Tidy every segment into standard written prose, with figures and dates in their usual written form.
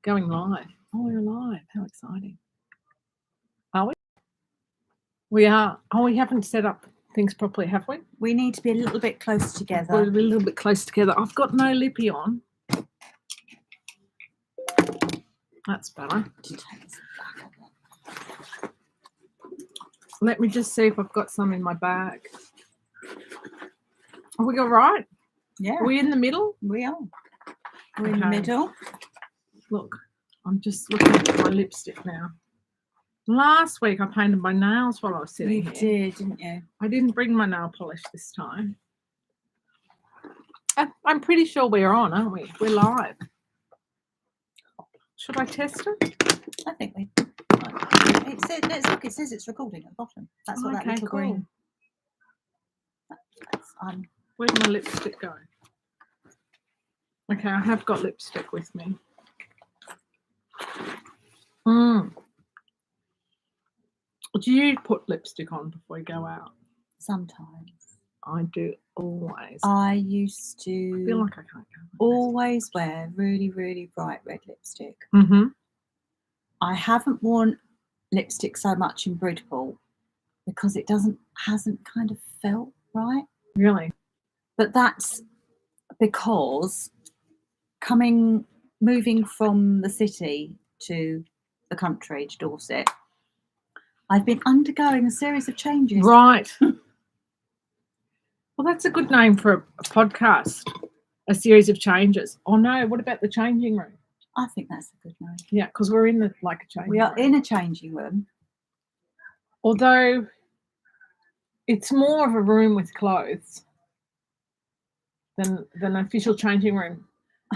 Going live. Oh, we're live. How exciting. Are we? We are. Oh, we haven't set up things properly, have we? We need to be a little bit close together. We're a little bit close together. I've got no lippy on. That's better. Let me just see if I've got some in my bag. Are we all right? Yeah. Are we in the middle? We are. We're in the middle. Look, I'm just looking at my lipstick now. Last week I painted my nails while I was sitting here. You did, didn't you? I didn't bring my nail polish this time. I'm pretty sure we're on, aren't we? We're live. Should I test it? I think we. It says, let's look. It says it's recording at the bottom. That's what that little green. Where'd my lipstick go? Okay, I have got lipstick with me. Do you put lipstick on before you go out? Sometimes. I do always. I used to. I feel like I can't go. Always wear really, really bright red lipstick. Mm-hmm. I haven't worn lipstick so much in Bridport because it hasn't kind of felt right. Really? But that's because moving from the city to the country, to Dorset, I've been undergoing a series of changes. Right. Well, that's a good name for a podcast, a series of changes. Oh, no, what about the changing room? I think that's a good name. Yeah, because we're in a changing room. We are in a changing room. Although it's more of a room with clothes than an official changing room.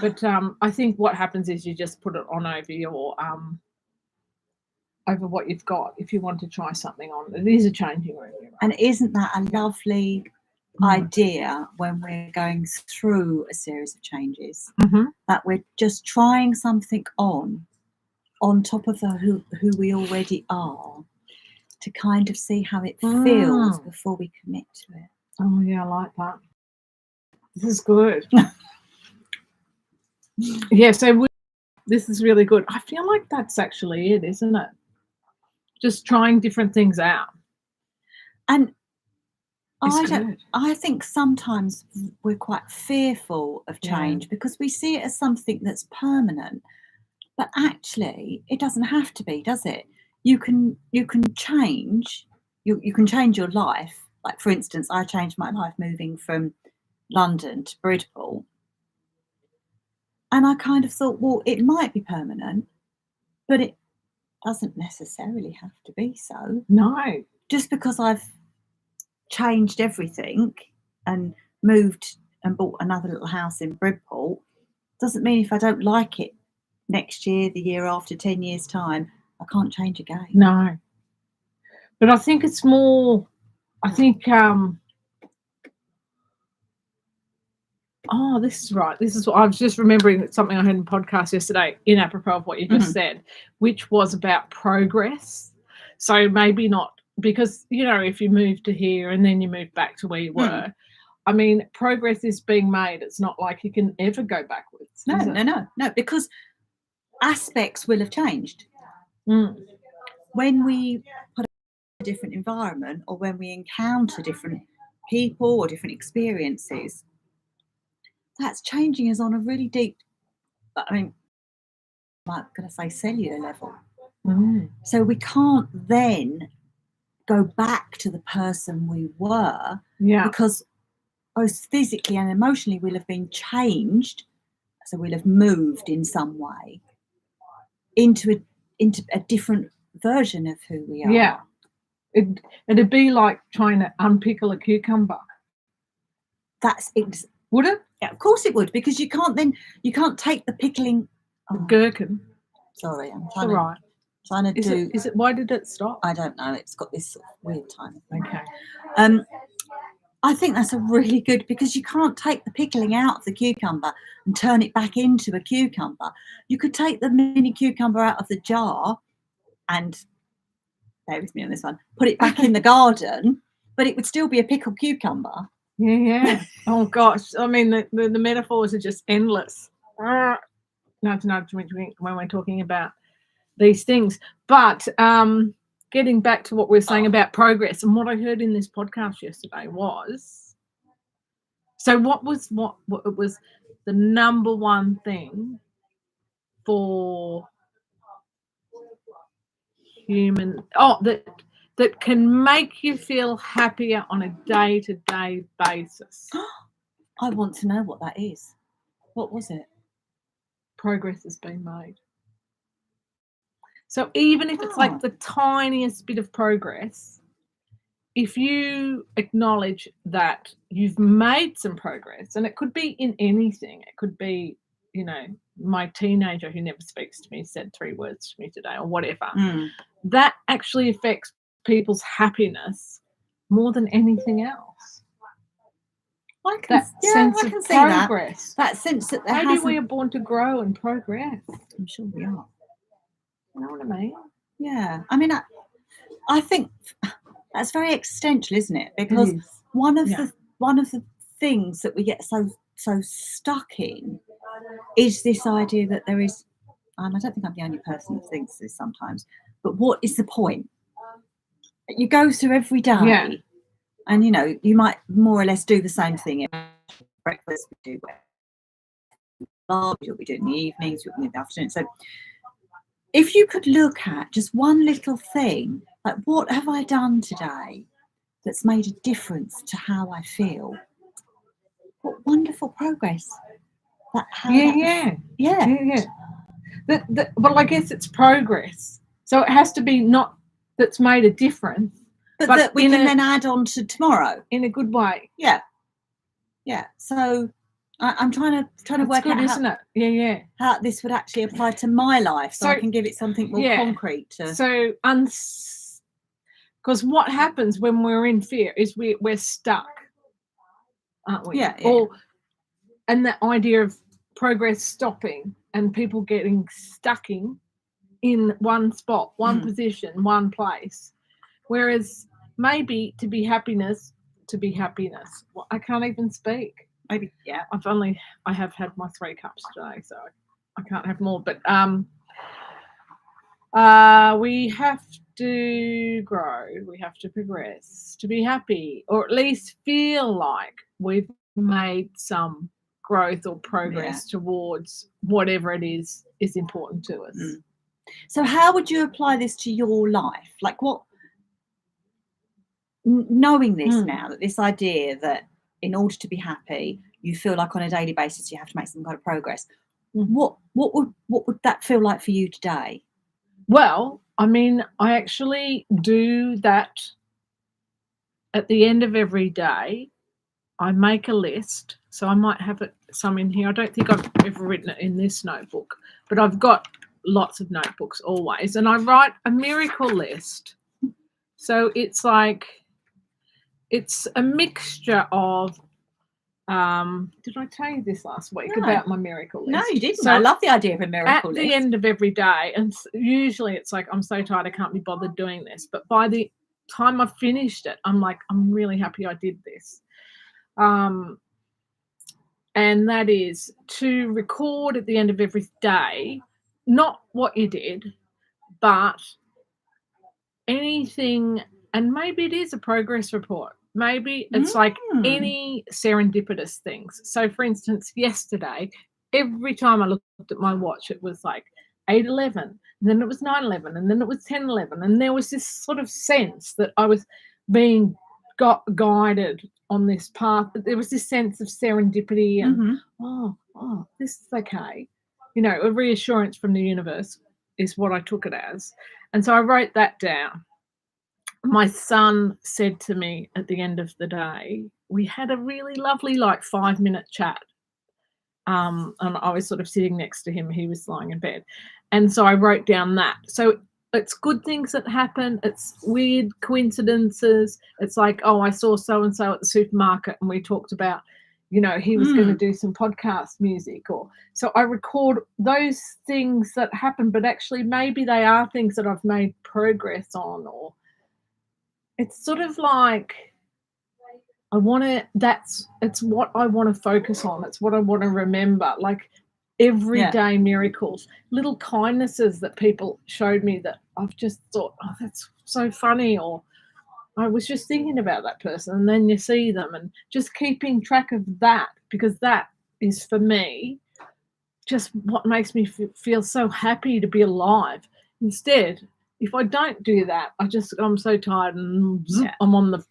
But I think what happens is you just put it on over your over what you've got if you want to try something on. It is a changing room. Right? And isn't that a lovely idea when we're going through a series of changes, that we're just trying something on top of who we already are, to kind of see how it feels before we commit to it. Oh yeah, I like that. This is good. Yeah, so this is really good. I feel like that's actually it, isn't it? Just trying different things out. And I think sometimes we're quite fearful of change because we see it as something that's permanent. But actually, it doesn't have to be, does it? You can change. You can change your life. Like, for instance, I changed my life moving from London to Bridport. And I kind of thought, well, it might be permanent, but it doesn't necessarily have to be so. No. Just because I've changed everything and moved and bought another little house in Bridport doesn't mean if I don't like it next year, the year after, 10 years' time, I can't change again. No. But I think it's more, this is right. This is what I was just remembering, something I heard in a podcast yesterday in apropos of what you just said, which was about progress. So maybe not, because, if you move to here and then you move back to where you were, I mean, progress is being made. It's not like you can ever go backwards. No, because aspects will have changed. When we put a different environment, or when we encounter different people or different experiences, that's changing us on a really deep, I'm going to say cellular level. So we can't then go back to the person we were, because both physically and emotionally we'll have been changed. So we'll have moved in some way into a different version of who we are. Yeah. It'd be like trying to unpickle a cucumber. Would it? Yeah, of course it would, because you can't take the pickling. Gherkin. Sorry, I'm trying to do. Is it? Why did it stop? I don't know. It's got this sort of weird time. Okay. I think that's a really good, because you can't take the pickling out of the cucumber and turn it back into a cucumber. You could take the mini cucumber out of the jar and, bear with me on this one, put it back in the garden, but it would still be a pickled cucumber. Yeah. Oh gosh. I mean, the metaphors are just endless. when we're talking about these things. But getting back to what we were saying about progress, and what I heard in this podcast yesterday was, so what was it was the number one thing for human that can make you feel happier on a day-to-day basis. I want to know what that is. What was it? Progress has been made. So even if it's like the tiniest bit of progress, if you acknowledge that you've made some progress, and it could be in anything, it could be, you know, my teenager who never speaks to me said 3 words to me today or whatever, that actually affects people's happiness more than anything else. I can see progress. That sense that there maybe we are born to grow and progress. I'm sure we are. You know what I mean? Yeah. I mean, I think that's very existential, isn't it? Because one of the things that we get so stuck in is this idea that there is, and I don't think I'm the only person that thinks this sometimes, but what is the point? You go through every day, and you know you might more or less do the same thing. Breakfast we do, we'll be doing in the evenings, we'll be in the afternoon. So if you could look at just one little thing, like what have I done today that's made a difference to how I feel? What wonderful progress! Well, I guess it's progress, so it has to be not that's made a difference, but that we can then add on to tomorrow in a good way. Yeah. So I'm trying to work out, isn't it? How this would actually apply to my life, so I can give it something more concrete. So, because what happens when we're in fear is we're stuck, aren't we? And the idea of progress stopping and people getting stuck in one spot, one position, one place. Whereas maybe to be happiness. Well, I can't even speak. Maybe, I have had my 3 cups today, so I can't have more. But we have to grow, we have to progress to be happy, or at least feel like we've made some growth or progress towards whatever it is important to us. So how would you apply this to your life? Like what, knowing this now, that this idea that in order to be happy, you feel like on a daily basis you have to make some kind of progress. What would that feel like for you today? Well, I mean, I actually do that at the end of every day. I make a list, so I might have some in here. I don't think I've ever written it in this notebook, but I've got lots of notebooks always, and I write a miracle list. So it's like, it's a mixture of, did I tell you this last week about my miracle list? No, you didn't. So I love the idea of a miracle list. At the end of every day, and usually it's like, I'm so tired, I can't be bothered doing this. But by the time I've finished it, I'm like, I'm really happy I did this. And that is to record at the end of every day, not what you did, but anything, and maybe it is a progress report. Maybe it's like any serendipitous things. So, for instance, yesterday, every time I looked at my watch, it was like 8:11, and then it was 9:11, and then it was 10:11, and there was this sort of sense that I was being guided on this path. But there was this sense of serendipity and this is okay. You know, a reassurance from the universe is what I took it as. And so I wrote that down. My son said to me at the end of the day, we had a really lovely 5-minute chat. And I was sort of sitting next to him. He was lying in bed. And so I wrote down that. So it's good things that happen. It's weird coincidences. It's like, I saw so-and-so at the supermarket and we talked about, you know, he was going to do some podcast music. So I record those things that happen, but actually maybe they are things that I've made progress on, or it's sort of like it's what I want to focus on. It's what I want to remember. Like everyday miracles, little kindnesses that people showed me that I've just thought, oh, that's so funny, or I was just thinking about that person, and then you see them, and just keeping track of that, because that is for me just what makes me feel so happy to be alive. Instead, if I don't do that, I'm so tired, and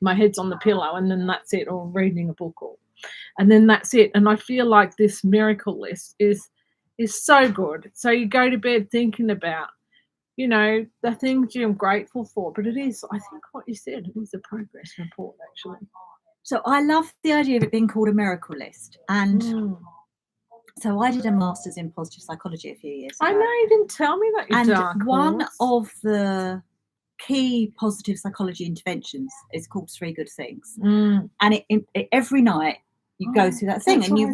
my head's on the pillow, and then that's it, or reading a book, and then that's it. And I feel like this miracle list is so good. So you go to bed thinking about, the things you're grateful for. But it is, I think what you said, it is a progress report, actually. So I love the idea of it being called a miracle list. And so I did a master's in positive psychology a few years ago. I know, you didn't tell me that you'd done. And one of the key positive psychology interventions is called 3 Good Things. And it every night you go through that thing, and you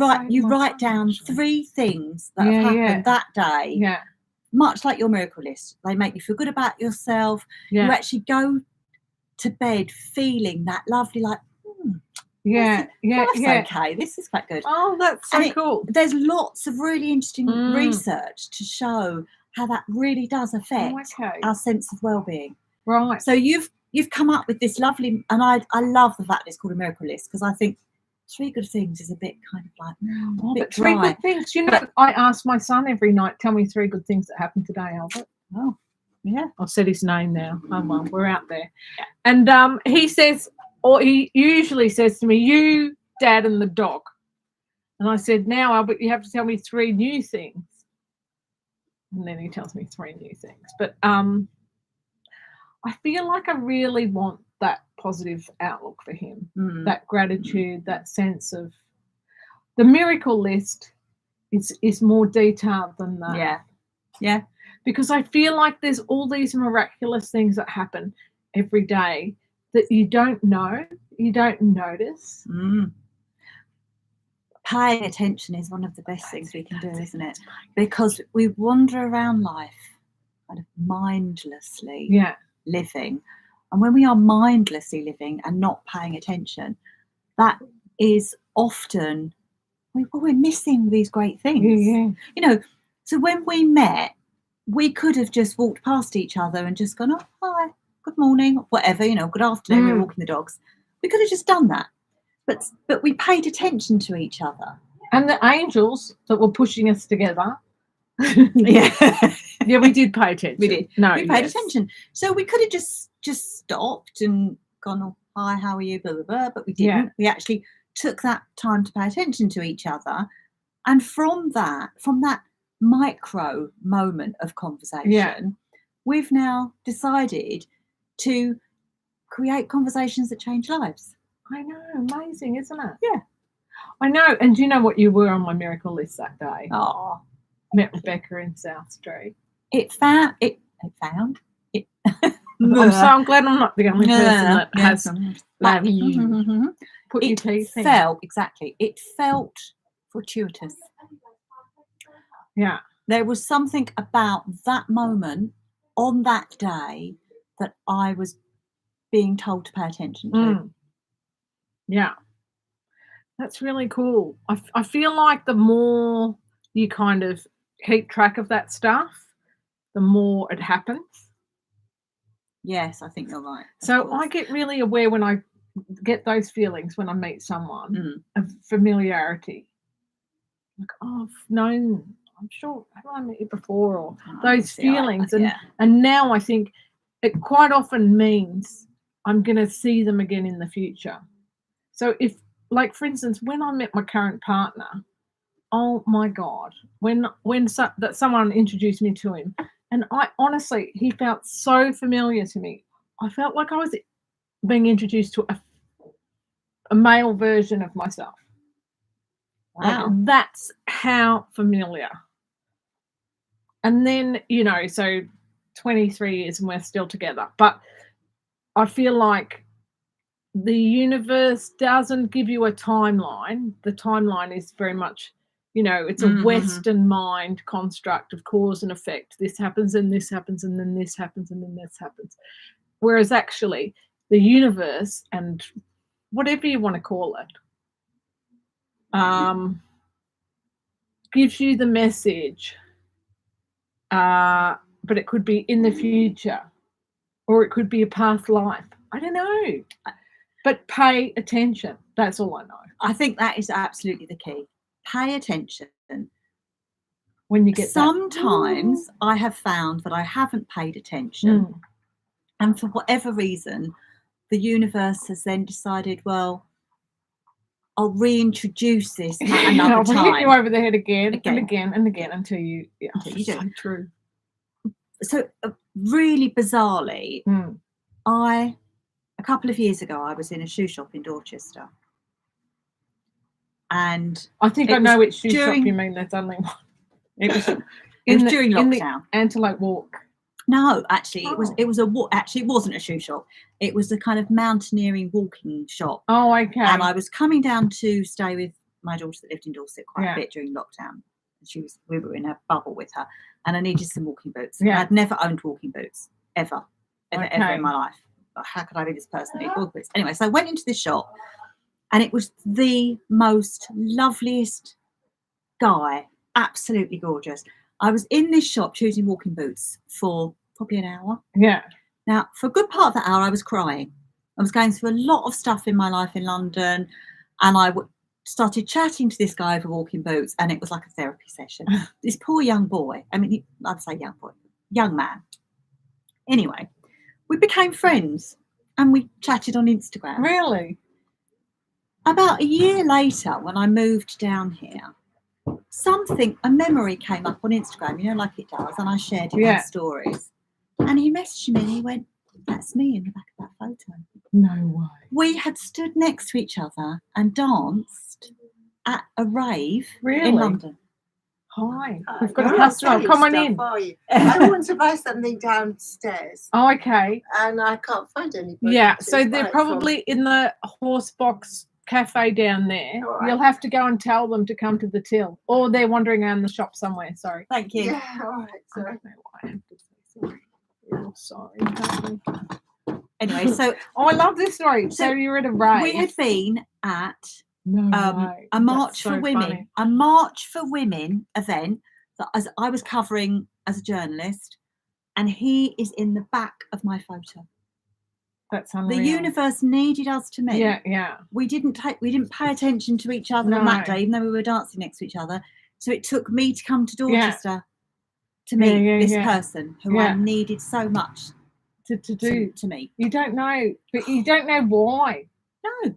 write down 3 things that have happened that day. Yeah. Much like your miracle list. They make you feel good about yourself. Yeah. You actually go to bed feeling that lovely, like, okay, this is quite good. Oh, that's so cool. There's lots of really interesting research to show how that really does affect our sense of well-being. Right. So you've come up with this lovely, and I love the fact it's called a miracle list, because I think 3 good things is a bit kind of like but 3 good things. I ask my son every night, tell me 3 good things that happened today, Albert. Oh, yeah. I've said his name now. Oh, well, we're out there. Yeah. And he says, or he usually says to me, you, Dad, and the dog. And I said, now, Albert, you have to tell me 3 new things. And then he tells me 3 new things. But I feel like I really want that positive outlook for him, that gratitude, that sense of the miracle list is more detailed than that. Yeah. Because I feel like there's all these miraculous things that happen every day that you don't know, you don't notice. Paying attention is one of the best things we can do, isn't it? Because we wander around life kind of mindlessly living. And when we are mindlessly living and not paying attention, that is often, we're missing these great things. So when we met, we could have just walked past each other and just gone, oh, hi, good morning, whatever, good afternoon, we're walking the dogs. We could have just done that. But we paid attention to each other. And the angels that were pushing us together. Yeah, we did pay attention. We did. We paid attention. So we could have just stopped and gone, oh, hi, how are you, blah, blah, blah. But we didn't. Yeah. We actually took that time to pay attention to each other. And from that micro moment of conversation, we've now decided to create conversations that change lives. I know, amazing, isn't it? Yeah. I know. And do you know what you were on my miracle list that day? Oh. Met Rebecca in South Street. I'm glad I'm not the only person that has put your teeth in. It felt fortuitous. Yeah. There was something about that moment on that day that I was being told to pay attention to. Yeah. That's really cool. I feel like the more you kind of keep track of that stuff, the more it happens. Yes, I think you're right. So I get really aware when I get those feelings when I meet someone of familiarity. Like, oh, I've known, I'm sure, have I met you before? Or those feelings. And now I think it quite often means I'm going to see them again in the future. So if, like, for instance, when I met my current partner, oh my God, when someone introduced me to him, and I honestly, he felt so familiar to me. I felt like I was being introduced to a male version of myself. Wow. Like, that's how familiar. And then, so 23 years and we're still together. But I feel like the universe doesn't give you a timeline. The timeline is very much, it's a Western mind construct of cause and effect. This happens and this happens and then this happens and then this happens. Whereas actually the universe, and whatever you want to call it, gives you the message, but it could be in the future, or it could be a past life. I don't know. But pay attention. That's all I know. I think that is absolutely the key. Pay attention. When you get sometimes I have found that I haven't paid attention, and for whatever reason, the universe has then decided, well, I'll reintroduce this at another time. I'll hit you over the head again and again and again until you do. So true. So really bizarrely, a couple of years ago, I was in a shoe shop in Dorchester. And I think I know which shoe shop you mean. There's only one. It was during lockdown. In the Antelope Walk. No, actually, it was a walk. Actually, it wasn't a shoe shop. It was a kind of mountaineering walking shop. Oh, okay. And I was coming down to stay with my daughter that lived in Dorset quite a bit during lockdown. We were in a bubble with her, and I needed some walking boots. Yeah. I'd never owned walking boots ever in my life. How could I be this person who needs walking boots? Anyway, so I went into this shop, and it was the most loveliest guy, absolutely gorgeous. I was in this shop choosing walking boots for probably an hour. Yeah. Now, for a good part of that hour, I was crying. I was going through a lot of stuff in my life in London, and I started chatting to this guy over walking boots, and it was like a therapy session. This poor young boy, I'd say young man. Anyway, we became friends, and we chatted on Instagram. Really? About a year later, when I moved down here, a memory came up on Instagram, like it does, and I shared it in stories. And he messaged me and he went, "That's me in the back of that photo." No way. We had stood next to each other and danced at a rave in London. Hi. We've got a customer. Come on in. I want to buy something downstairs. Oh, okay. And I can't find anybody. Yeah, so they're probably in the horse box cafe down there. Right. You'll have to go and tell them to come to the till, or they're wandering around the shop somewhere. Sorry. Thank you. Yeah, all right. Sorry. I don't know why I have to say sorry. You're sorry. Anyway, so I love this story. So you were at a rave. We had been at a March for Women, event that I was covering as a journalist, and he is in the back of my photo. That's unreal. The universe needed us to meet. Yeah. We didn't pay attention to each other on that day, even though we were dancing next to each other. So it took me to come to Dorchester to meet this person who I needed so much to meet. You don't know, but you don't know why. No.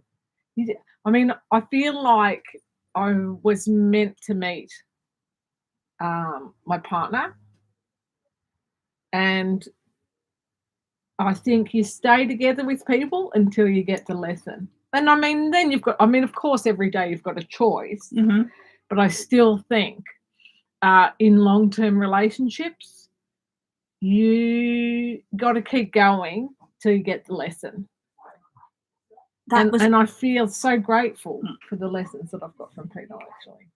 I feel like I was meant to meet my partner, and I think you stay together with people until you get the lesson. And then you've got, of course, every day you've got a choice, but I still think in long-term relationships, you got to keep going till you get the lesson. And I feel so grateful for the lessons that I've got from Peter, actually.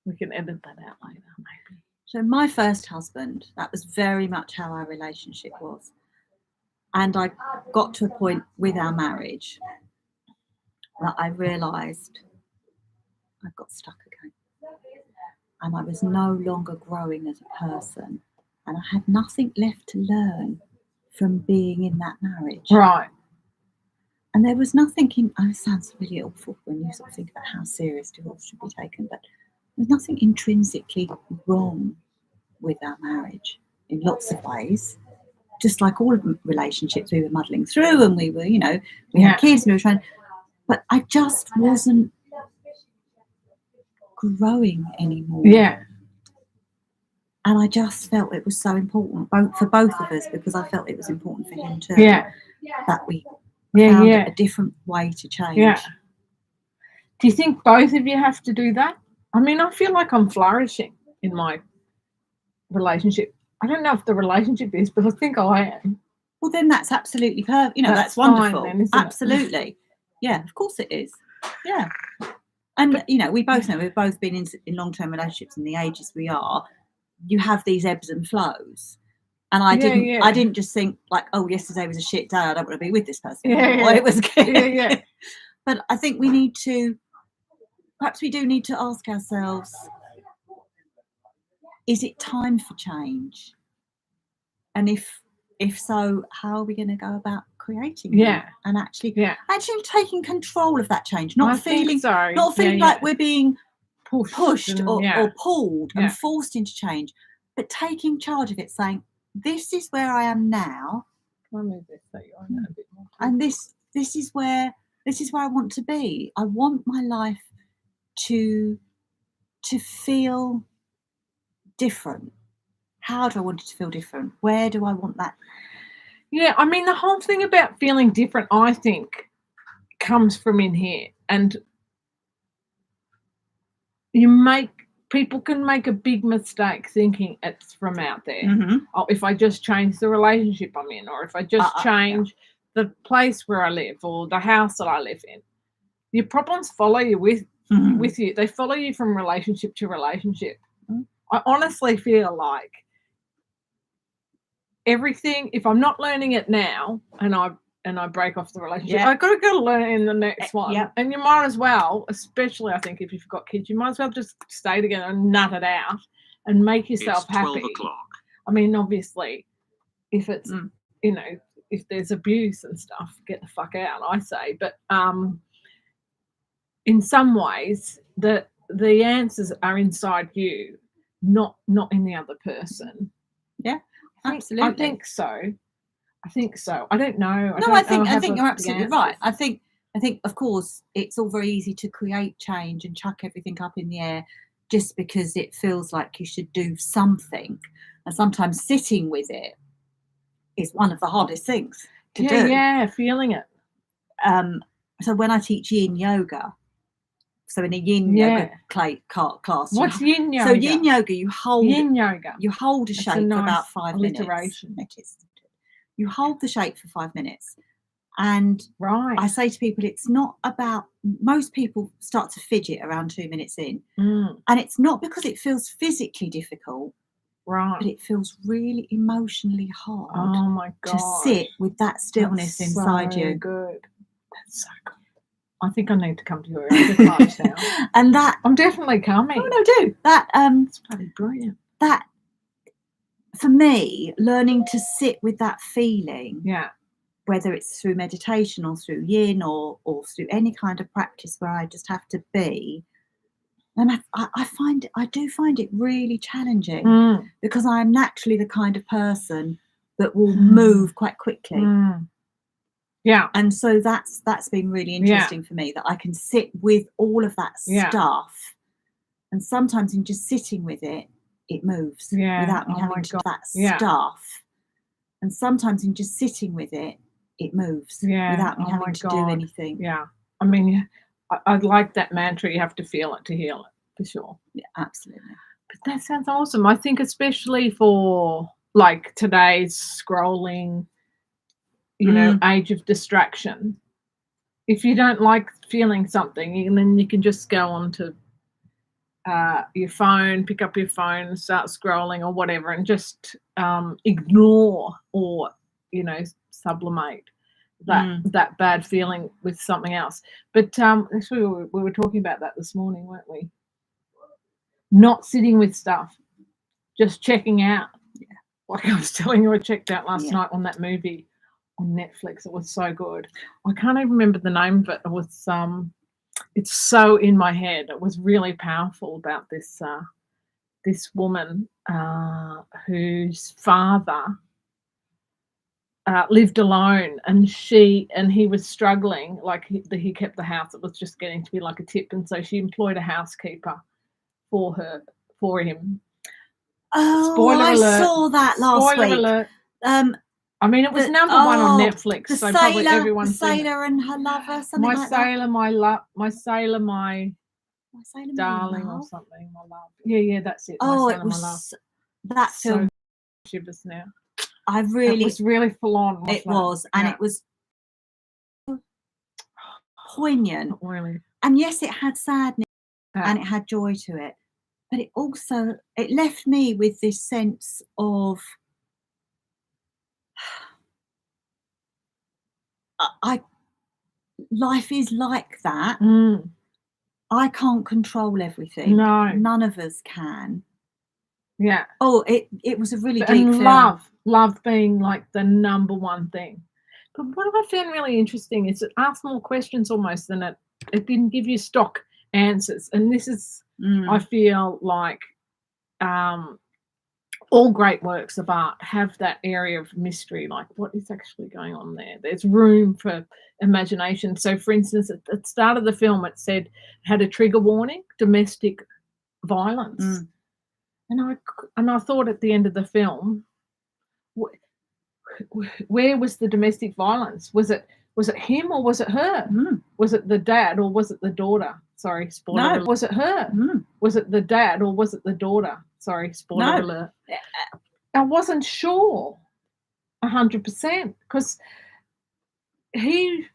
We can edit that out later, maybe. So my first husband, that was very much how our relationship was. And I got to a point with our marriage that I realised I got stuck again. And I was no longer growing as a person. And I had nothing left to learn from being in that marriage. Right. And there was nothing it sounds really awful when you sort of think about how serious divorce should be taken, but there's nothing intrinsically wrong with our marriage in lots of ways. Just like all of the relationships, we were muddling through, and we were, we had kids, and we were trying, but I just wasn't growing anymore. Yeah. And I just felt it was so important, for both of us, because I felt it was important for him too. Yeah. That we found a different way to change. Yeah. Do you think both of you have to do that? I feel like I'm flourishing in my relationship. I don't know if the relationship is, but I think I am. Well, then that's absolutely perfect. That's wonderful. Then, absolutely. Yeah, of course it is. Yeah. And, we both know we've both been in long-term relationships in the ages we are. You have these ebbs and flows. And I didn't just think like, oh, yesterday was a shit day, I don't want to be with this person. It was good. But I think we do need to ask ourselves, is it time for change? And if so, how are we going to go about creating that and actually taking control of that change, not feeling like we're being pushed or pulled and forced into change, but taking charge of it, saying, this is where I am now, and this is where I want to be. I want my life to feel different. How do I want it to feel different? Where do I want that? Yeah, I mean, the whole thing about feeling different, I think, comes from in here. And people can make a big mistake thinking it's from out there. Mm-hmm. Oh, if I just change the relationship I'm in, or if I just change the place where I live or the house that I live in, your problems follow you with you. They follow you from relationship to relationship. Mm-hmm. I honestly feel like everything, if I'm not learning it now and I break off the relationship, I've got to learn it in the next one. Yep. And you might as well, especially I think if you've got kids, you might as well just stay together and nut it out and make yourself happy. 12 o'clock. I mean, obviously, if it's, if there's abuse and stuff, get the fuck out, I say. But in some ways, the answers are inside you, not in the other person. Yeah. Absolutely. I think so. I don't know. I think you're absolutely right. I think of course it's all very easy to create change and chuck everything up in the air just because it feels like you should do something. And sometimes sitting with it is one of the hardest things to do. Yeah, feeling it. So when I teach yin yoga, so in a yin yoga class. What's yin yoga? So yin yoga, you hold a shape for about 5 minutes. It is. You hold the shape for 5 minutes. And I say to people, it's not about, most people start to fidget around 2 minutes in. And it's not because it feels physically difficult, but it feels really emotionally hard to sit with that stillness inside you. That's so good. I think I need to come to your yoga class now. And that I'm definitely coming. Oh no, do that. It's bloody brilliant. That for me, learning to sit with that feeling, whether it's through meditation or through yin or through any kind of practice where I just have to be, and I do find it really challenging because I'm naturally the kind of person that will move quite quickly. Yeah. And so that's been really interesting for me, that I can sit with all of that stuff, and sometimes in just sitting with it, it moves without me having to do that stuff. And sometimes in just sitting with it, it moves without me having to do anything. Yeah. I mean, I'd like that mantra, you have to feel it to heal it, for sure. Yeah, absolutely. But that sounds awesome. I think especially for like today's scrolling, age of distraction. If you don't like feeling something, then you can just go on to your phone, pick up your phone and start scrolling or whatever, and just ignore or, sublimate that bad feeling with something else. But we were talking about that this morning, weren't we? Not sitting with stuff, just checking out. Yeah. Like I was telling you, I checked out last night on that movie on Netflix. It was so good. I can't even remember the name of it. It was it's so in my head. It was really powerful about this woman whose father lived alone, and he was struggling. Like he kept the house. It was just getting to be like a tip, and so she employed a housekeeper for him. Oh, Spoiler I alert. saw that last week. Alert. I mean, it was number one on Netflix. The so sailor, probably everyone's the sailor and her lover, something my like sailor, that. my love, my sailor, my sailor, darling, my or love. something. My love. Yeah, that's it. Oh, my it sailor, was my love. that film. So shivers now. It was really full on. It was, and it was poignant. Not really. And yes, it had sadness and it had joy to it, but it left me with this sense of life is like that. Mm. I can't control everything. No. None of us can. Yeah. Oh, it was a really deep And film. love being like the number one thing. But what I found really interesting is it asked more questions almost than it didn't give you stock answers. And this is, I feel like, all great works of art have that area of mystery, like what is actually going on there. There's room for imagination. So, for instance, at the start of the film, it said it had a trigger warning: domestic violence. And I thought at the end of the film, where was the domestic violence? Was it him or was it her? Was it the dad or was it the daughter? Sorry, spoiler alert. Was it her? Was it the dad or was it the daughter? Sorry, spoiler alert. I wasn't sure 100% because he,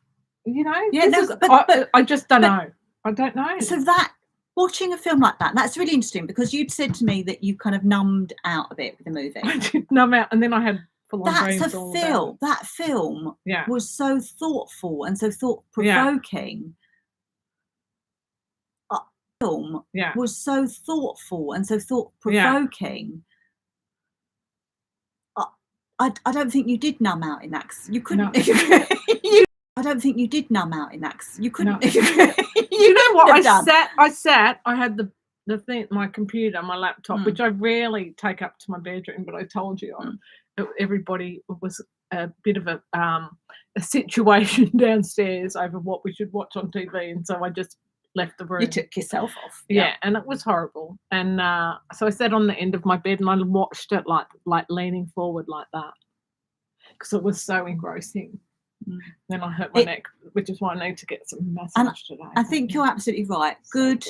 I just don't know. I don't know. So that, watching a film like that, that's really interesting because you'd said to me that you kind of numbed out a bit with the movie. I did numb out, and then I had full-on dreams. That's a film. That film was so thoughtful and so thought-provoking. Film was so thoughtful and so thought-provoking. I don't think you did numb out in that. You couldn't. No. I don't think you did numb out in that. You couldn't. No. You know what? I sat. I had the thing, my computer, my laptop, which I rarely take up to my bedroom, but I told you, everybody was a bit of a situation downstairs over what we should watch on TV, and so I just left the room. You took yourself off. Yeah, and it was horrible. And so I sat on the end of my bed and I watched it like leaning forward like that because it was so engrossing. Then I hurt my neck, which is why I need to get some massage today. I think you're absolutely right. Good,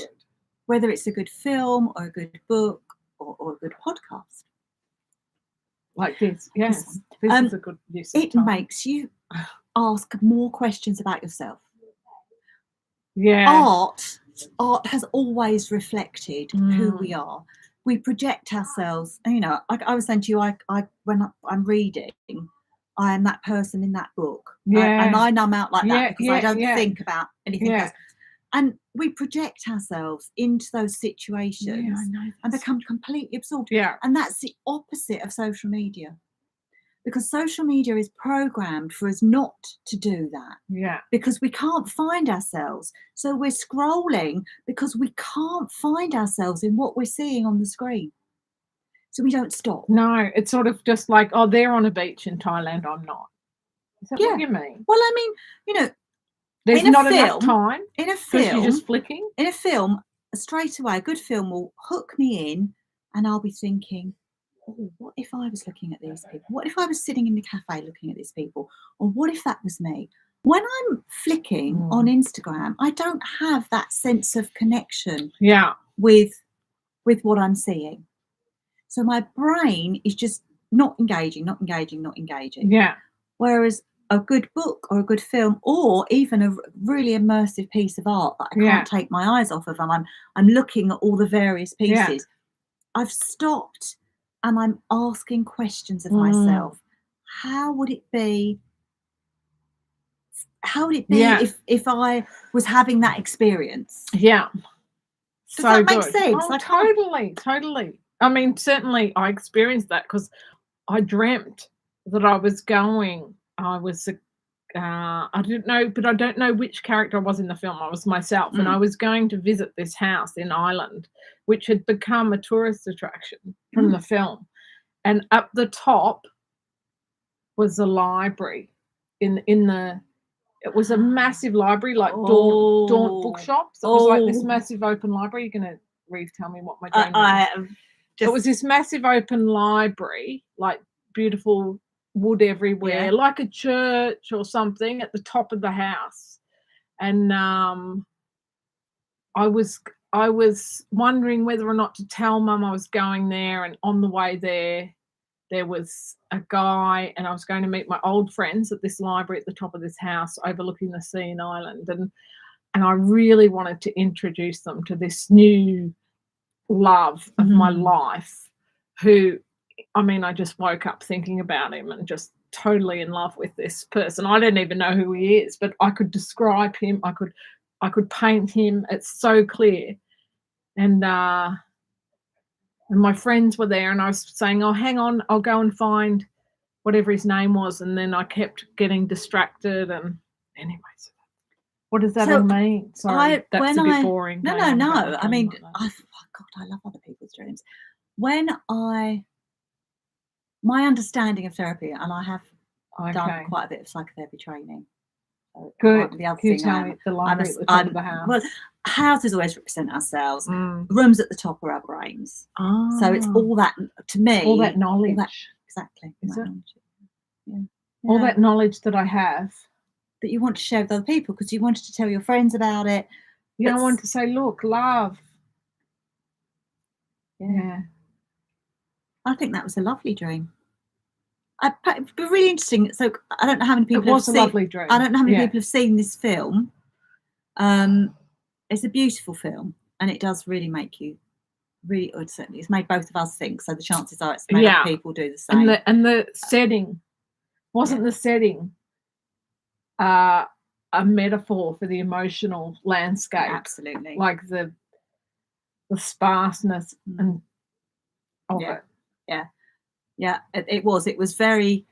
whether it's a good film or a good book or a good podcast. Like this, yes. This is a good use of time. It makes you ask more questions about yourself. Yeah. Art has always reflected who we are. We project ourselves. I was saying to you, when I'm reading, I am that person in that book. And I numb out like that because I don't think about anything else. And we project ourselves into those situations and become completely absorbed. Yeah. And that's the opposite of social media. Because social media is programmed for us not to do that. Yeah. Because we can't find ourselves. So we're scrolling because we can't find ourselves in what we're seeing on the screen. So we don't stop. No, it's sort of just like, oh, they're on a beach in Thailand, I'm not. Is that what you mean? Well, I mean, there's not enough time. In a film, you're just flicking. In a film, straight away, a good film will hook me in and I'll be thinking, oh, what if I was looking at these people? What if I was sitting in the cafe looking at these people? Or what if that was me? When I'm flicking on Instagram, I don't have that sense of connection with what I'm seeing. So my brain is just not engaging. Yeah. Whereas a good book or a good film or even a really immersive piece of art that I can't take my eyes off of, and I'm looking at all the various pieces, I've stopped and I'm asking questions of myself. How would it be if I was having that experience? Yeah. Does that make sense? Oh, totally. I mean, certainly I experienced that because I dreamt that I was going. I didn't know, but I don't know which character I was in the film. I was myself, and I was going to visit this house in Ireland, which had become a tourist attraction from the film. And up the top was a library. It was a massive library, like Daunt bookshops. It was like this massive open library. You're gonna tell me what my dream is. It was this massive open library, like beautiful wood everywhere, like a church or something at the top of the house. And I was wondering whether or not to tell Mum I was going there. And on the way there was a guy, and I was going to meet my old friends at this library at the top of this house overlooking the sea in Ireland. And I really wanted to introduce them to this new love of my life, who, I mean, I just woke up thinking about him and just totally in love with this person. I don't even know who he is, but I could describe him. I could paint him. It's so clear. And my friends were there, and I was saying, "Oh, hang on, I'll go and find whatever his name was." And then I kept getting distracted. And anyways, what does that all mean? Sorry, that's a bit boring. No. I mean, God, I love other people's dreams. My understanding of therapy, and I have done quite a bit of psychotherapy training. So good. The other Can you thing tell me the library at the top of the house? Well, houses always represent ourselves. Rooms at the top are our brains. So it's all that, to me. All that knowledge. Exactly. Is it? Yeah. All that knowledge that I have. That you want to share with other people because you wanted to tell your friends about it. You don't want to say, look, love. Yeah. I think that was a lovely dream. It'd be really interesting. So I don't know how many people have seen. Lovely dream. I don't know how many people have seen this film. It's a beautiful film, and it does really make you really. Certainly, it's made both of us think. So the chances are it's made other people do the same. And the setting wasn't the setting a metaphor for the emotional landscape. Absolutely, like the sparseness and of it. Yeah, it was. It was very.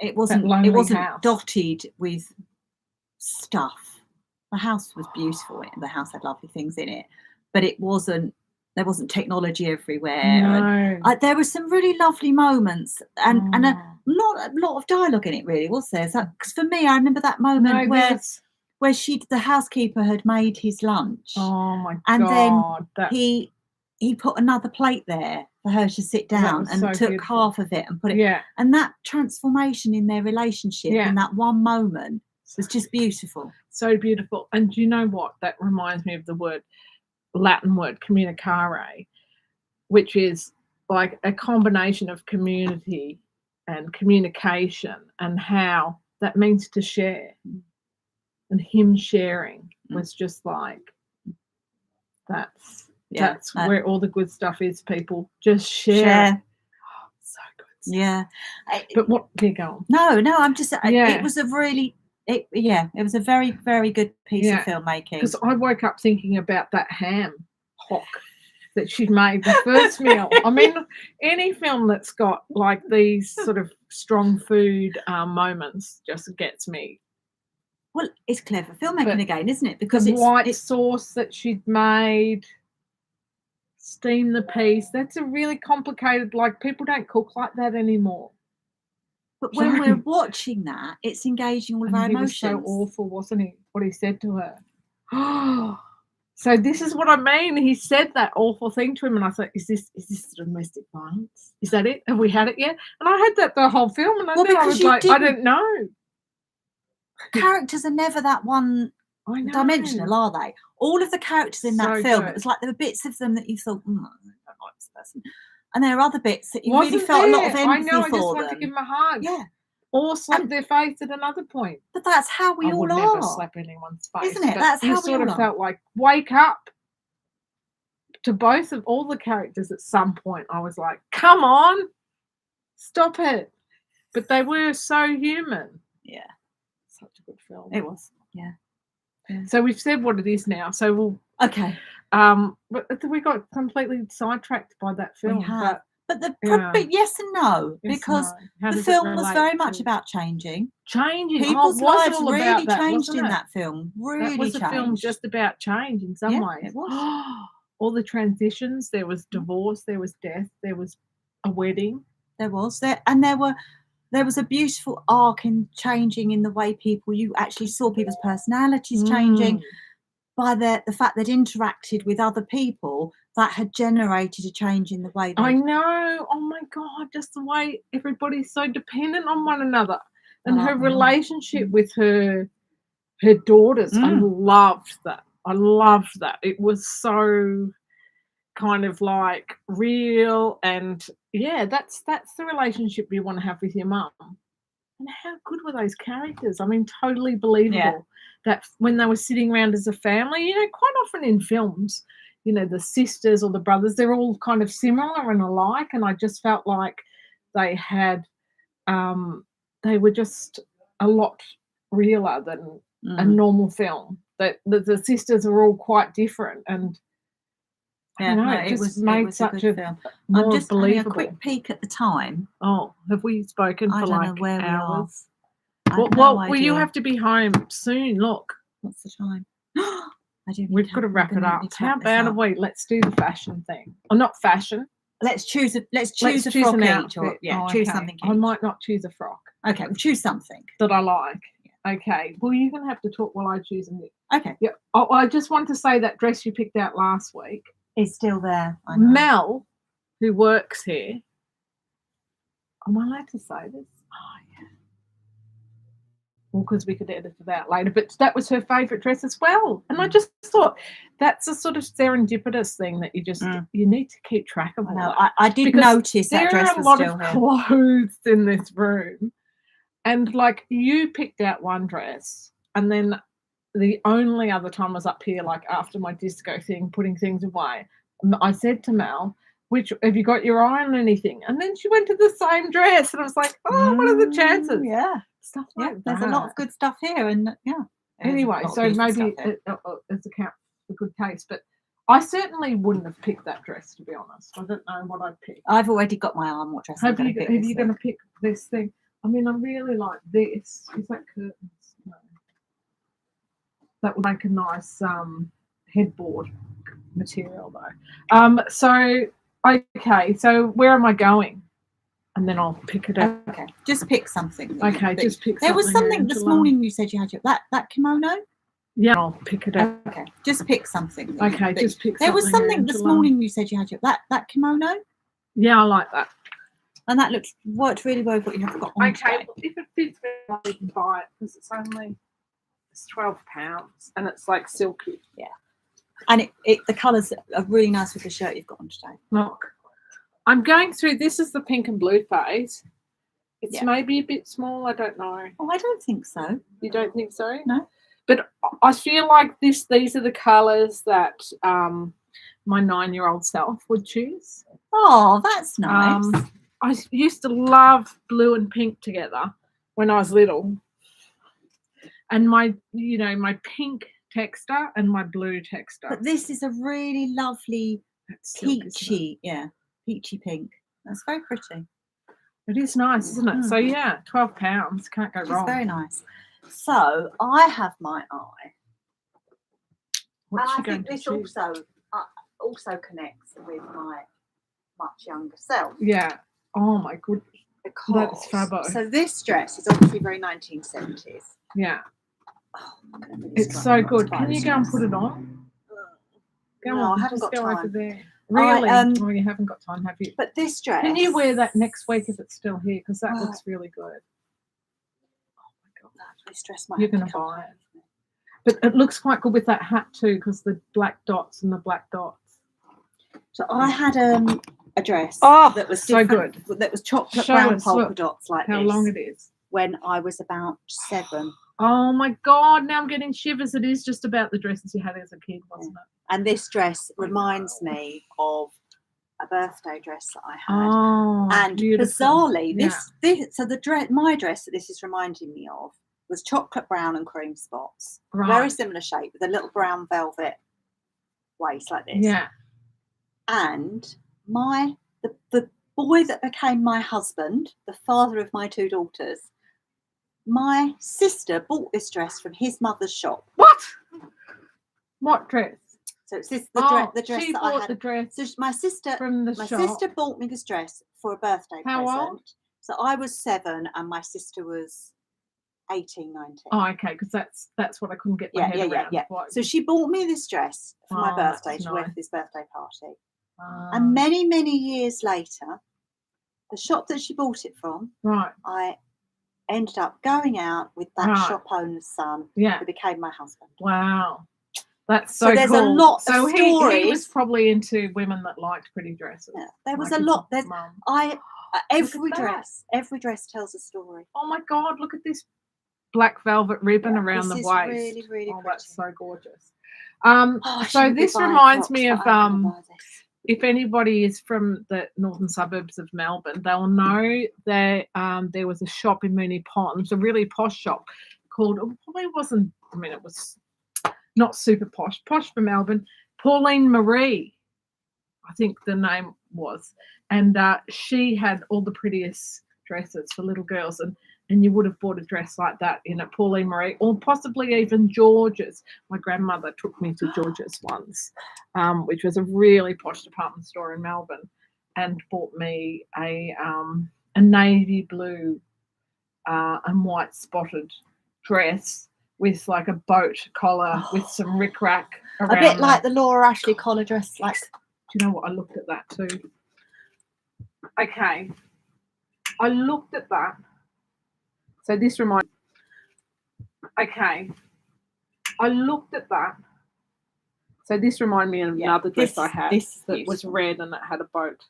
It wasn't house. Dotted with stuff. The house was beautiful. The house had lovely things in it, but it wasn't. There wasn't technology everywhere. No. And, there were some really lovely moments, and not a lot of dialogue in it. Really, was there? Because for me, I remember that moment where the housekeeper had made his lunch. Oh my god! And then he put another plate there for her to sit down and took beautiful. Half of it and put it. Yeah. And that transformation in their relationship in that one moment was just beautiful. So beautiful. And do you know what? That reminds me of the Latin word communicare, which is like a combination of community and communication, and how that means to share. And him sharing was just like, that's where all the good stuff is, people. Just share. Oh, so good. Yeah. But what, you go on. No, I'm just, it was a really, it was a very, very good piece of filmmaking. Because I woke up thinking about that ham hock that she'd made the first meal. I mean, any film that's got like these sort of strong food moments just gets me. Well, it's clever filmmaking again, isn't it? Because the white sauce that she'd made, steam the peas. That's a really complicated, like, people don't cook like that anymore. But when we're watching that, it's engaging all of our emotions. He was so awful, wasn't he? What he said to her. So this is what I mean. He said that awful thing to him, and I thought, is this domestic violence? Is that it? Have we had it yet? And I had that the whole film, and I was like, I don't know. Characters are never that one dimensional, are they? All of the characters in that film, it was like there were bits of them that you thought, I don't like this person. And there are other bits that you really felt a lot of empathy for. I just wanted to give them a hug. Yeah. Or slap their face at another point. But that's how we all are. I would never slap anyone's face. Isn't it? That's how we all are. You sort of felt like, wake up. To both of all the characters at some point, I was like, come on, stop it. But they were so human. Yeah. Such a good film. It was. Yeah. So we've said what it is now. So we'll. Okay. But we got completely sidetracked by that film. We have. But yes and no, because the film was very much about changing. People's lives really changed in that film. Really was a film just about change in some ways. It was. All the transitions. There was divorce. There was death. There was a wedding. There was there was a beautiful arc in changing in the way you actually saw people's personalities changing by the fact they'd interacted with other people that had generated a change in the way I know. Oh my God, just the way everybody's so dependent on one another. And her relationship with her daughters. I loved that. It was so kind of like real, and that's the relationship you want to have with your mum. And how good were those characters? I mean, totally believable that when they were sitting around as a family, quite often in films, the sisters or the brothers, they're all kind of similar and alike, and I just felt like they had they were just a lot realer than a normal film. That the sisters are all quite different, and Yeah, know, no, it it just was made it was such a a good film. more I'm just having a believable. quick peek at the time. Oh, have we spoken I for don't know like where we are. hours? I have Well, no you idea. have to be home soon. Look, What's the time? I do. we've got to wrap it up. How bad are we? Let's do the fashion thing. Or not fashion. Let's choose a Let's frock an each, or outfit. choose Okay. something. I Each. might not choose a frock Okay, we'll choose something. that I like. Okay. Well, you're gonna have to talk while I choose a knit. Okay. Yeah. Oh, I just want to say that dress you picked out last week It's still there. I know. Mel, who works here. Am I allowed to say this? Oh, yeah. Well, because we could edit it out later, but that was her favourite dress as well. And I just thought that's a sort of serendipitous thing that you need to keep track of. No, I did because notice that dress was still there are a lot here. of clothes in this room, and like you picked out one dress, and then the only other time I was up here, like after my disco thing, putting things away, I said to Mel, "Which have you got your eye on anything?" And then she went to the same dress, and I was like, "Oh, what are the chances?" Yeah, Stuff like that. there's a lot of good stuff here, and Anyway, so maybe it accounts for good taste, but I certainly wouldn't have picked that dress, to be honest. I don't know what I'd pick. I've already got my eye on what dress I'm going to pick. Are you going to pick this thing? I mean, I really like this. Is that curtains? No. That would make a nice headboard material, though. So where am I going? And then I'll pick it up. Okay, just pick something. Okay, just pick something. There was something this morning you said you had that kimono? Yeah, I'll pick it up. Okay, just pick something. Okay, just pick something. There was something this morning you said you had that kimono? Yeah, I like that. And that worked really well with what you have got on. Okay, well, if it fits me, you can buy it because it's £12 and it's like silky. Yeah. And the colours are really nice with the shirt you've got on today. Look. I'm going through, this is the pink and blue phase. It's maybe a bit small, I don't know. Oh, I don't think so. You don't think so? No. But I feel like these are the colours that my 9-year-old self would choose. Oh, that's nice. I used to love blue and pink together when I was little. And my pink texture and my blue texture. But this is a really lovely peachy, peachy pink. That's very pretty. It is nice, isn't it? So yeah, £12. Can't go wrong. It's very nice. So I have my eye. What's she I going think to this choose? also connects with my much younger self. Yeah. Oh my goodness. That's fabulous. So this dress is obviously very 1970s. Yeah. Oh, it's so good. Can you go and put it on? Go no, on. I haven't got go time. over there. Really? Oh, you haven't got time, have you? But this dress. Can you wear that next week if it's still here? Because that looks really good. Oh my God, this dress might. You're going to buy it. But it looks quite good with that hat too, because the black dots and the black dots. So I had a dress that was so good. That was chocolate brown polka dots like how long it is. When I was about 7. Oh my God, now I'm getting shivers. It is just about the dresses you had as a kid, wasn't it? And this dress reminds me of a birthday dress that I had. Oh, and beautiful. Bizarrely, my dress that this is reminding me of was chocolate brown and cream spots. Right. Very similar shape with a little brown velvet waist like this. Yeah. And the boy that became my husband, the father of my 2 daughters, my sister bought this dress from his mother's shop. What dress? So it's the dress she that bought I had. the dress So my sister from the my shop. sister bought me this dress for a birthday How present. old? So I was 7 and my sister was 18, 19. Oh, okay, because that's what I couldn't get my head around. Yeah. So she bought me this dress for my birthday to wear for this birthday party. And many, many years later, the shop that she bought it from, I ended up going out with that shop owner's son, who became my husband. Wow. That's so there's cool. a lot of so stories. He was probably into women that liked pretty dresses. Yeah, there was a lot. There's every dress tells a story. Oh my God, look at this black velvet ribbon around the waist. Really, really pretty. That's so gorgeous. So this reminds me of if anybody is from the northern suburbs of Melbourne, they'll know that there was a shop in Moonee Ponds, a really posh shop called, it probably wasn't, I mean, it was not super posh for Melbourne, Pauline Marie, I think the name was. And she had all the prettiest dresses for little girls. And you would have bought a dress like that in a Pauline Marie, or possibly even George's. My grandmother took me to George's once, which was a really posh department store in Melbourne, and bought me a navy blue and white spotted dress with like a boat collar with some rickrack around. A bit like the Laura Ashley collar dress. Like, do you know what? I looked at that too. Okay, I looked at that. So this reminds. Okay, I looked at that. So this reminded me of another dress I had that was red and it had a boat.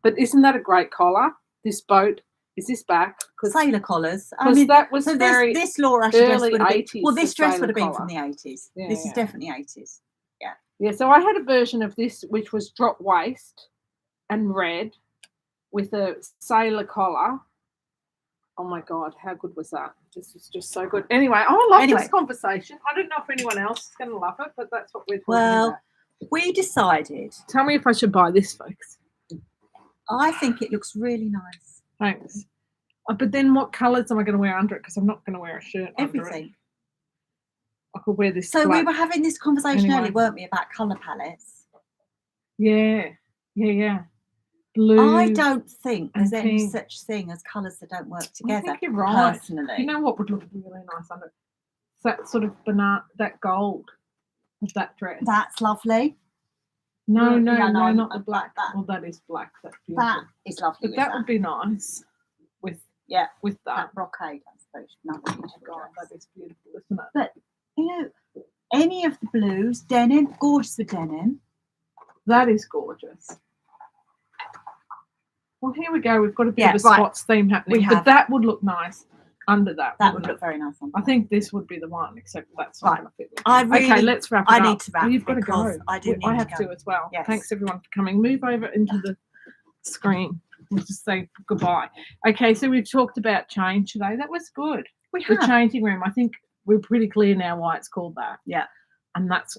But isn't that a great collar? This boat. Is this back? Sailor collars. I mean, that was so very this Laura Ashley dress early would have been, 80s. well, this dress sailor would have been collar. from the 80s. Yeah, this is definitely 80s. Yeah. Yeah, so I had a version of this which was drop waist and red with a sailor collar. Oh my God, how good was that? This was just so good. Anyway, I love this conversation. I don't know if anyone else is going to love it, but that's what we're talking about. We decided. Tell me if I should buy this, folks. I think it looks really nice. Thanks. But then what colours am I going to wear under it? Because I'm not going to wear a shirt under it. Everything. I could wear this. So black. we were having this conversation earlier, weren't we, about colour palettes? Yeah. Blue. I don't think there's any such thing as colours that don't work together. I think you're right. Personally, you know what would look really nice under it? That sort of banana, that gold of that dress. That's lovely. No, not the black. Well, that is black. That's beautiful. That is lovely. But that would be nice with that brocade, I suppose. God, that is beautiful, isn't it? But you know, any of the blues, denim, gorgeous for denim. That is gorgeous. Well, here we go. We've got a bit of a spots theme happening, but that would look nice under that. That would look very nice on that. I think this would be the one, except that's not going to fit. Okay, let's wrap it up. I need to wrap. You've got to go. I have to as well. Yes. Thanks everyone for coming. Move over into the screen. We'll just say goodbye. Okay, so we've talked about change today. That was good. The changing room. I think we're pretty clear now why it's called that. Yeah. And that's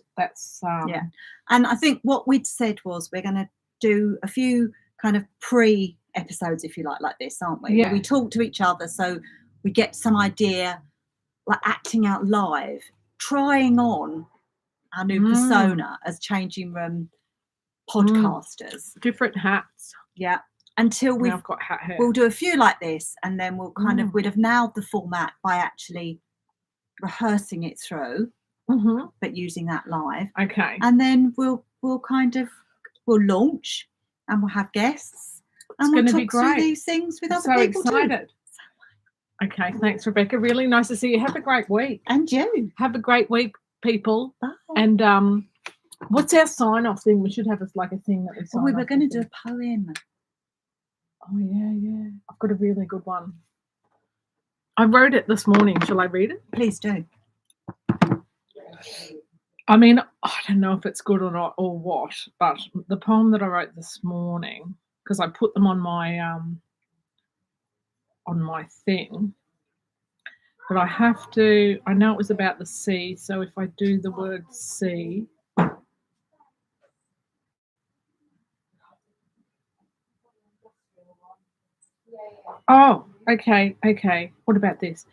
yeah. And I think what we'd said was we're going to do a few kind of pre-episodes, if you like this, aren't we? Yeah. We talk to each other so we get some idea, like acting out live, trying on our new persona as changing room podcasters. Different hats. Yeah. Until I've got hat hair. We'll do a few like this, and then we'll kind of we'd have nailed the format by actually rehearsing it through, but using that live. Okay. And then we'll launch, and we'll have guests, and we'll talk through these things with other people excited. Too. Okay, thanks, Rebecca. Really nice to see you. Have a great week. And you. Have a great week, people. Bye. And what's our sign-off thing? We should have a thing that we sign off. We were going to do a poem. Oh, yeah. I've got a really good one. I wrote it this morning. Shall I read it? Please do. I mean, I don't know if it's good or not or what, but the poem that I wrote this morning, because I put them on my thing, but I have to, I know it was about the sea, so if I do the word sea, oh, okay. What about this?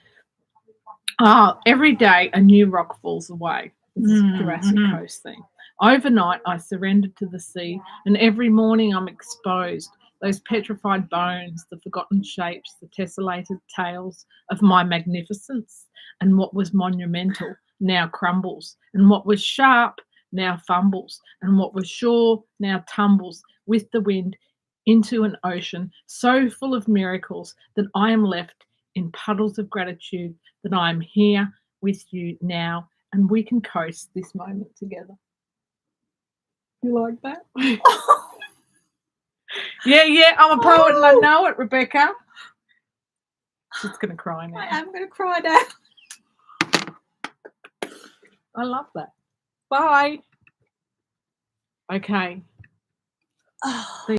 Every day a new rock falls away. This is Jurassic Coast thing. Overnight I surrendered to the sea, and every morning I'm exposed. Those petrified bones, the forgotten shapes, the tessellated tales of my magnificence. And what was monumental now crumbles, and what was sharp now fumbles, and what was sure now tumbles with the wind into an ocean so full of miracles that I am left in puddles of gratitude that I am here with you now, and we can coast this moment together. You like that? Yeah, I'm a poet and I know it, Rebecca. She's going to cry now. I am going to cry now. I love that. Bye. Okay. Oh.